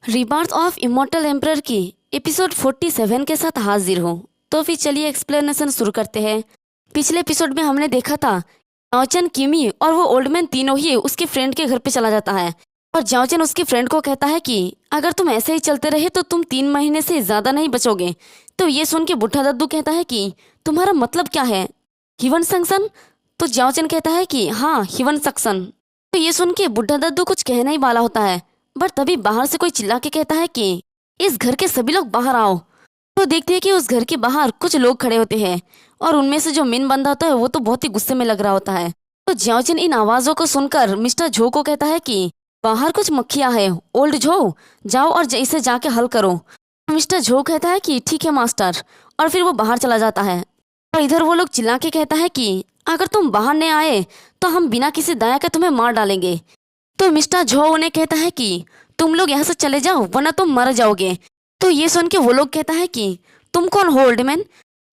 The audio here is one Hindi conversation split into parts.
रिबर्थ ऑफ इमॉर्टल एम्परर की एपिसोड 47 के साथ हाजिर हूँ। तो फिर चलिए एक्सप्लेनेशन शुरू करते हैं। पिछले एपिसोड में हमने देखा था जाओचन, किमी और वो ओल्ड मैन तीनों ही उसके फ्रेंड के घर पे चला जाता है और जाओचन उसके फ्रेंड को कहता है कि अगर तुम ऐसे ही चलते रहे तो तुम 3 महीने से ज़्यादा नहीं बचोगे। तो ये सुन के बुढ़ा दद्दू कहता है कि तुम्हारा मतलब क्या है, हिवन संक्सन? तो जाओचन कहता है कि हाँ, हिवन सक्सन। तो ये सुन के बुढ़ा दद्दू कुछ कहना ही वाला होता है, बट तभी बाहर से कोई चिल्ला के कहता है कि इस घर के सभी लोग बाहर आओ। तो देखते हैं कि उस घर के बाहर कुछ लोग खड़े होते हैं और उनमें से जो मेन बंदा होता है वो तो बहुत ही गुस्से में लग रहा होता है। तो जाओचन इन आवाज़ों को सुनकर मिस्टर झो को कहता है कि बाहर कुछ मक्खियाँ है, ओल्ड झो जाओ और इसे जाके हल करो। मिस्टर झो कहता है कि ठीक है मास्टर, और फिर वो बाहर चला जाता है। और इधर वो लोग चिल्ला के कहता है कि अगर तुम बाहर नहीं आए तो हम बिना किसी दया के तुम्हें मार डालेंगे। तो मिस्टर झो उन्हें कहता है कि तुम लोग यहाँ से चले जाओ वरना तुम मर जाओगे। तो ये सुन के वो लोग कहता है कि तुम कौन हो ओल्ड मैन,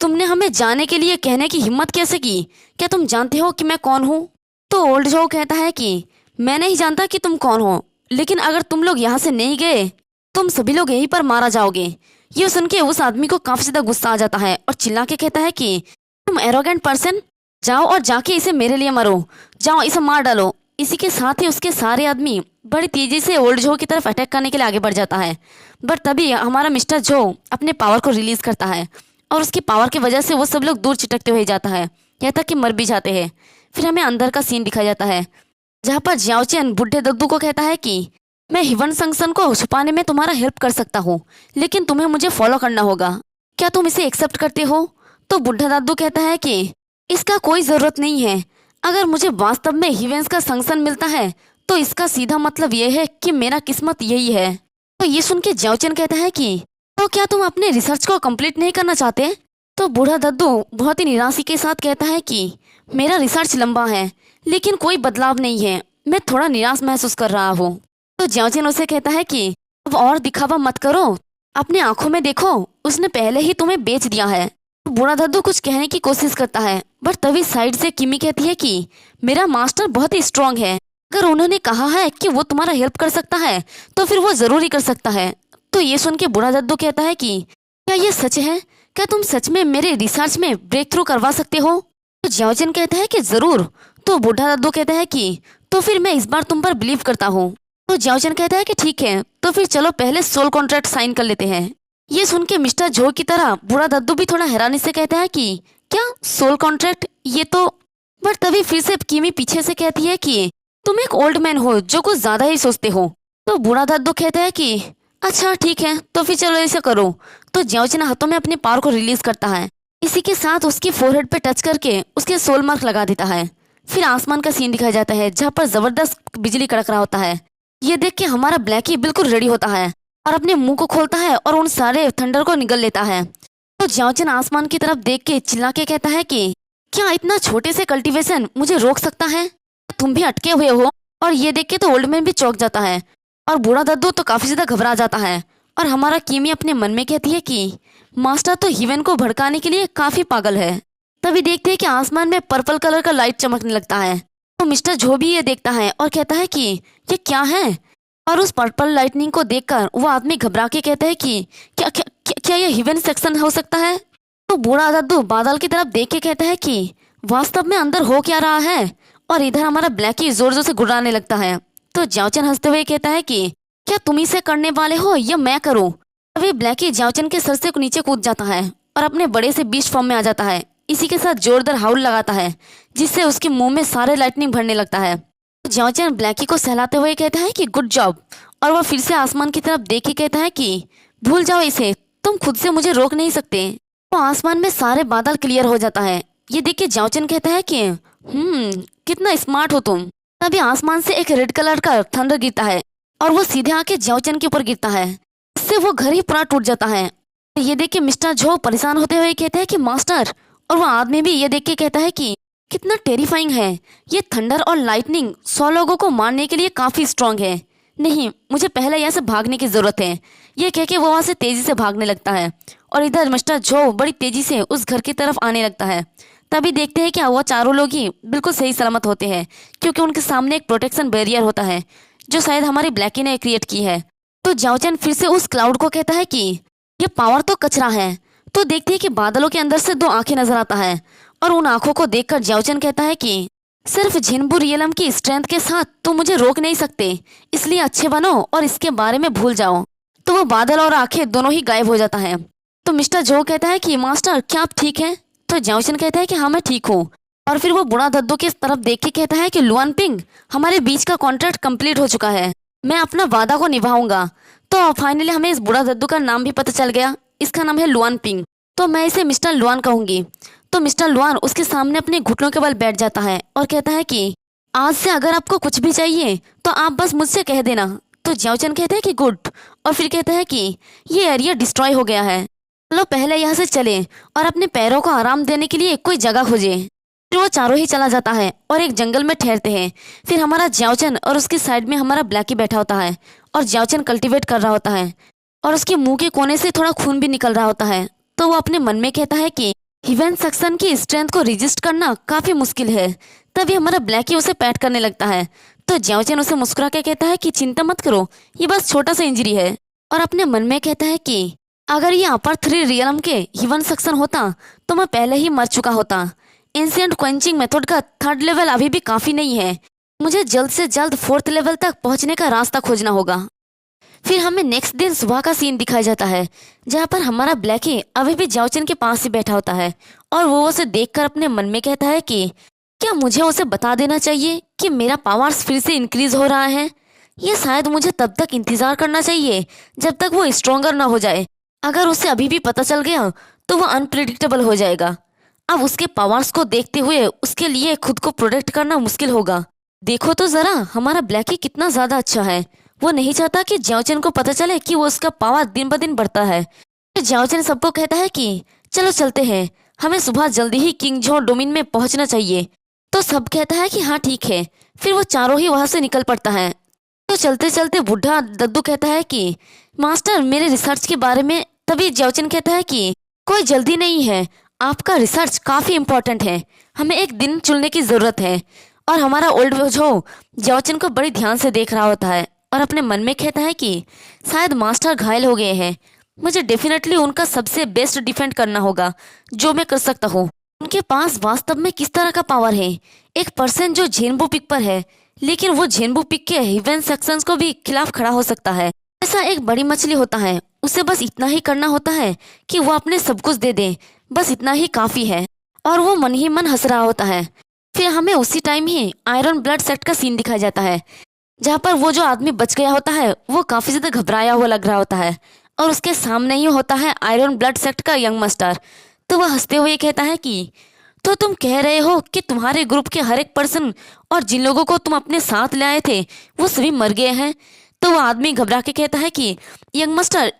तुमने हमें जाने के लिए कहने की हिम्मत कैसे की, क्या तुम जानते हो कि मैं कौन हूँ? तो ओल्ड झो कहता है कि मैं नहीं जानता कि तुम कौन हो, लेकिन अगर तुम लोग यहाँ से नहीं गए तुम सभी लोग यहीं पर मारा जाओगे। ये सुन के उस आदमी को काफी ज्यादा गुस्सा आ जाता है और चिल्ला के कहता है कि तुम एरोगेंट पर्सन, जाओ और जाके इसे मेरे लिए मरो, जाओ इसे मार डालो। इसी के साथ ही उसके सारे आदमी बड़ी तेजी से ओल्ड झो की तरफ अटैक करने के लिए आगे बढ़ जाता है। बट तभी हमारा मिस्टर झो अपने पावर को रिलीज करता है और उसकी पावर की वजह से वो सब लोग दूर चिटकते हुए जाता है, यहाँ तक कि मर भी जाते हैं। फिर हमें अंदर का सीन दिखाया जाता है जहाँ पर जाओचन बुढ़े दद्दू को कहता है कि मैं हिवन संक्सन को छुपाने में तुम्हारा हेल्प कर सकता हूँ, लेकिन तुम्हें मुझे फॉलो करना होगा। क्या तुम इसे एक्सेप्ट करते हो? तो बुढ़ा दादू कहता है कि इसका कोई ज़रूरत नहीं है। अगर मुझे वास्तव में हिवेंस का संक्सन मिलता है तो इसका सीधा मतलब यह है कि मेरा किस्मत यही है। तो ये सुन के जाओचन कहता है कि तो क्या तुम अपने रिसर्च को कंप्लीट नहीं करना चाहते? तो बूढ़ा दद्दू बहुत ही निराशा के साथ कहता है कि मेरा रिसर्च लंबा है लेकिन कोई बदलाव नहीं है, मैं थोड़ा निराश महसूस कर रहा हूँ। तो जाओचन उसे कहता है कि अब और दिखावा मत करो, अपने आंखों में देखो, उसने पहले ही तुम्हें बेच दिया है। तो बूढ़ा दद्दू कुछ कहने की कोशिश करता है, बट तभी साइड से किमी कहती है कि मेरा मास्टर बहुत ही स्ट्रांग है, अगर उन्होंने कहा है कि वो तुम्हारा हेल्प कर सकता है तो फिर वो जरूर ही कर सकता है। तो ये सुन के बूढ़ा दद्दू कहता है कि क्या ये सच है, क्या तुम सच में मेरे रिसर्च में ब्रेक थ्रू करवा सकते हो? तो जाओचन कहता है कि जरूर। तो बूढ़ा दद्दू कहता है कि तो फिर मैं इस बार तुम पर बिलीव करता हूँ। तो जाओचन कहता है कि ठीक है, तो फिर चलो पहले सोल कॉन्ट्रैक्ट साइन कर लेते हैं। ये सुन के मिस्टर झो की तरह बूढ़ा दद्दू भी थोड़ा हैरानी से कहता है कि क्या सोल कॉन्ट्रैक्ट, ये तो। बट तभी फिर से किमी पीछे से कहती है कि तुम एक ओल्ड मैन हो जो कुछ ज्यादा ही सोचते हो। तो बूढ़ा दद्दू कहता है कि अच्छा ठीक है, तो फिर चलो ऐसा करो। तो जाओचन हाथों में अपने पावर को रिलीज करता है, इसी के साथ उसकी फोरहेड पे टच करके उसके सोल मार्क लगा देता है। फिर आसमान का सीन दिखाया जाता है जहाँ पर जबरदस्त बिजली कड़क रहा होता है। ये देख के हमारा ब्लैकी बिल्कुल रेडी होता है और अपने मुंह को खोलता है और उन सारे थंडर को निगल लेता है। तो जाओचन आसमान की तरफ देख के चिल्ला के कहता है कि क्या इतना छोटे से कल्टीवेशन मुझे रोक सकता है? तुम भी अटके हुए हो। और ये देख के तो ओल्ड मैन भी चौंक जाता है और बूढ़ा दद्दू तो काफी ज्यादा घबरा जाता है। और हमारा किमी अपने मन में कहती है कि मास्टर तो हिवेन को भड़काने के लिए काफी पागल है। तभी देखते हैं कि आसमान में पर्पल कलर का लाइट चमकने लगता है। तो मिस्टर झो भी ये देखता है और कहता है कि ये क्या है? और उस पर्पल लाइटनिंग को देखकर वो आदमी घबरा के कहता है कि क्या क्या क्या, क्या ये हिवन सेक्शन हो सकता है? तो बूढ़ा दद्दू बादल की तरफ देख के कहता है कि वास्तव में अंदर हो क्या रहा है? और इधर हमारा ब्लैकी जोर जोर से गुर्राने लगता है। तो जाओचन हंसते हुए कहता है कि क्या तुम इसे करने वाले हो या मैं करूं? तभी ब्लैकी जाओचन के सर से नीचे कूद जाता है और अपने बड़े से बीस्ट फॉर्म में आ जाता है। इसी के साथ जोरदार हाउल लगाता है जिससे उसके मुंह में सारे लाइटनिंग भरने लगता है। जाओचन ब्लैकी को सहलाते हुए कहता है कि गुड जॉब, और वह फिर से आसमान की तरफ देख के कहता है कि भूल जाओ इसे, तुम खुद से मुझे रोक नहीं सकते। तो आसमान में सारे बादल क्लियर हो जाता है। ये देख के जाओचन कहता है कि कितना स्मार्ट हो तुम। तभी आसमान से एक रेड कलर का थंडर गिरता है और वो सीधे आके जाओचन के ऊपर गिरता है, इससे वो घर ही पूरा टूट जाता है। ये देख के मिस्टर झो परेशान होते हुए कहते हैं कि मास्टर, और वो आदमी भी ये देख के कहता है कि कितना टेरिफाइंग है, ये थंडर और लाइटनिंग 100 लोगों को मारने के लिए काफी स्ट्रांग है। नहीं, मुझे पहले यहाँ से भागने की जरूरत है। ये कह के वो वहाँ से तेजी से भागने लगता है और इधर मिस्टर झो बड़ी तेजी से उस घर की तरफ आने लगता है। तभी देखते हैं कि वो चारों लोग ही बिल्कुल सही सलामत होते हैं क्योंकि उनके सामने एक प्रोटेक्शन बैरियर होता है जो शायद हमारी ब्लैकी ने क्रिएट की है। तो जाओचन फिर से उस क्लाउड को कहता है कि ये पावर तो कचरा है। तो देखते हैं कि बादलों के अंदर से दो आंखें नजर आता है और उन आंखों को देखकर जाओचन कहता है कि सिर्फ झिनबू रियलम की स्ट्रेंथ के साथ तो मुझे रोक नहीं सकते, इसलिए अच्छे बनो और इसके बारे में भूल जाओ। तो वो बादल और आंखें दोनों ही गायब हो जाता है। तो मिस्टर जो कहता है कि मास्टर क्या आप ठीक हैं? तो जाओचन कहता है कि हाँ मैं ठीक हूँ। और फिर वो बूढ़ा दद्दू की तरफ देख के कहता है कि लुआन पिंग, हमारे बीच का कॉन्ट्रैक्ट कंप्लीट हो चुका है, मैं अपना वादा को निभाऊंगा। तो फाइनली हमें इस बूढ़ा दद्दू का नाम भी पता चल गया, इसका नाम है लुआन पिंग। तो मैं इसे मिस्टर लुआन कहूंगी। तो मिस्टर लुआन उसके सामने अपने घुटनों के बल बैठ जाता है और कहता है कि आज से अगर आपको कुछ भी चाहिए तो आप बस मुझसे कह देना। तो जाओचन कहते हैं कि गुड, और फिर कहता है कि ये एरिया डिस्ट्रॉय हो गया है, चलो पहले यहाँ से चले और अपने पैरों को आराम देने के लिए कोई जगह खोजे। फिर वो चारों ही चला जाता है और एक जंगल में ठहरते हैं। फिर हमारा जाओचन और उसकी साइड में हमारा ब्लैकी बैठा होता है और जाओचन कल्टीवेट कर रहा होता है और उसके मुंह के कोने से थोड़ा खून भी निकल रहा होता है। तो वो अपने मन में कहता है कि हिवेन सक्सन की स्ट्रेंथ को रजिस्ट करना काफी मुश्किल है। तभी हमारा ब्लैकी उसे पैट करने लगता है। तो जाओचन उसे मुस्कुरा के कहता है कि चिंता मत करो, ये बस छोटा सा इंजरी है। और अपने मन में कहता है कि अगर ये अपर 3 रियलम के हिवन सक्सन होता तो मैं पहले ही मर चुका होता। एंशिएंट क्वेंचिंग मेथड का 3rd लेवल अभी भी काफी नहीं है, मुझे जल्द से जल्द 4th लेवल तक पहुंचने का रास्ता खोजना होगा। फिर हमें नेक्स्ट दिन सुबह का सीन दिखाया जाता है जहाँ पर हमारा ब्लैकी अभी भी जाओचन के पास ही बैठा होता है और वो उसे देखकर अपने मन में कहता है कि क्या मुझे उसे बता देना चाहिए कि मेरा पावर्स फिर से इंक्रीज हो रहा है, ये शायद मुझे तब तक इंतजार करना चाहिए जब तक वो स्ट्रोंगर ना हो जाए। अगर उसे अभी भी पता चल गया तो वो अनप्रिडिक्टेबल हो जाएगा। अब उसके पावर्स को देखते हुए उसके लिए खुद को प्रोटेक्ट करना मुश्किल होगा। देखो तो जरा हमारा ब्लैकी कितना ज्यादा अच्छा है, वो नहीं चाहता कि जाओचन को पता चले कि वो उसका पावर दिन ब दिन बढ़ता है। फिर जाओचन सबको कहता है कि चलो चलते हैं, हमें सुबह जल्दी ही किंग झो डोमिन में पहुंचना चाहिए। तो सब कहता है कि हाँ ठीक है। फिर वो चारों ही वहां से निकल पड़ता है। तो चलते चलते बूढ़ा दद्दू कहता है कि मास्टर मेरे रिसर्च के बारे में। तभी जाओचन कहता है कि कोई जल्दी नहीं है, आपका रिसर्च काफी इम्पोर्टेंट है, हमें एक दिन चुनने की जरूरत है। और हमारा ओल्ड झो जाओचन को बड़ी ध्यान से देख रहा होता है और अपने मन में कहता है कि शायद मास्टर घायल हो गए हैं, मुझे डेफिनेटली उनका सबसे बेस्ट डिफेंड करना होगा जो मैं कर सकता हूँ। उनके पास वास्तव में किस तरह का पावर है? एक पर्सन जो झेनबू पिक पर है, लेकिन वो झेनबू पिक के हिवेन सेक्शंस को भी खिलाफ खड़ा हो सकता है। ऐसा एक बड़ी मछली होता है, उसे बस इतना ही करना होता है कि वो अपने सब कुछ दे दे, बस इतना ही काफी है। और वो मन ही मन हंस रहा होता है। फिर हमें उसी टाइम ही आयरन ब्लड सेक्ट का सीन दिखाया जाता है जहाँ पर वो जो आदमी बच गया होता है वो काफी ज्यादा घबराया हुआ लग रहा होता है और उसके सामने ही होता है आयरन ब्लड सेक्ट का यंग मास्टर। तो वह हंसते हुए कहता है कि तो तुम कह रहे हो कि तुम्हारे ग्रुप के हर एक पर्सन और जिन लोगों को तुम अपने साथ ले आए थे वो सभी मर गए हैं? तो वो आदमी घबरा के कहता है कि यंग मास्टर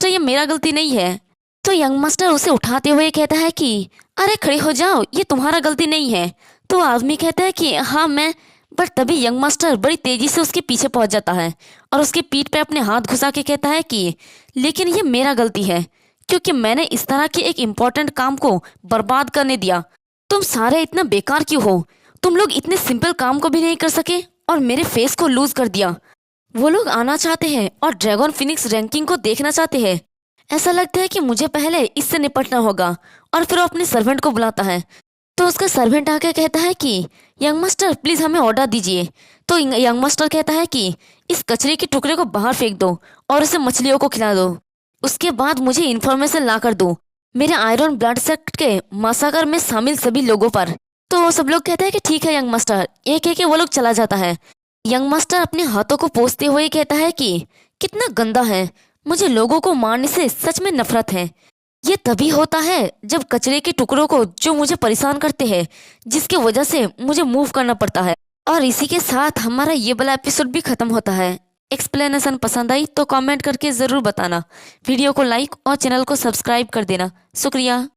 ये मेरा गलती नहीं है। तो यंग मास्टर उसे उठाते हुए कहता है कि अरे खड़े हो जाओ, ये तुम्हारा गलती नहीं है। तो आदमी कहता है कि हाँ मैं। बट तभी यंग मास्टर बड़ी तेजी से उसके पीछे पहुंच जाता है और उसके पीठ पे अपने हाथ घुसा के कहता है कि लेकिन ये मेरा गलती है क्योंकि मैंने इस तरह के एक इम्पोर्टेंट काम को बर्बाद करने दिया। तुम सारे इतना बेकार क्यों हो? तुम लोग इतने सिंपल काम को भी नहीं कर सके और मेरे फेस को लूज कर दिया। वो लोग आना चाहते हैं और ड्रैगन फिनिक्स रैंकिंग को देखना चाहते हैं। ऐसा लगता है कि मुझे पहले इससे निपटना होगा। और फिर वो अपने सर्वेंट को बुलाता है। तो उसका सर्वेंट आके कहता है कि यंग मास्टर प्लीज हमें ऑर्डर दीजिए। तो यंग मास्टर कहता है कि इस कचरे के टुकड़े को बाहर फेंक दो और उसे मछलियों को खिला दो। उसके बाद मुझे इन्फॉर्मेशन ला कर दो मेरे आयरन ब्लड सेक्ट के मसाकर में शामिल सभी लोगों पर। तो सब लोग कहते हैं कि ठीक है यंग मास्टर। एक एक वो लोग चला जाता है। यंग मास्टर अपने हाथों को पोंछते हुए कहता है कि कितना गंदा है, मुझे लोगों को मारने से सच में नफरत है। ये तभी होता है जब कचरे के टुकड़ों को जो मुझे परेशान करते हैं जिसकी वजह से मुझे मूव करना पड़ता है। और इसी के साथ हमारा ये वाला एपिसोड भी खत्म होता है। एक्सप्लेनेशन पसंद आई तो कमेंट करके जरूर बताना। वीडियो को लाइक और चैनल को सब्सक्राइब कर देना। शुक्रिया।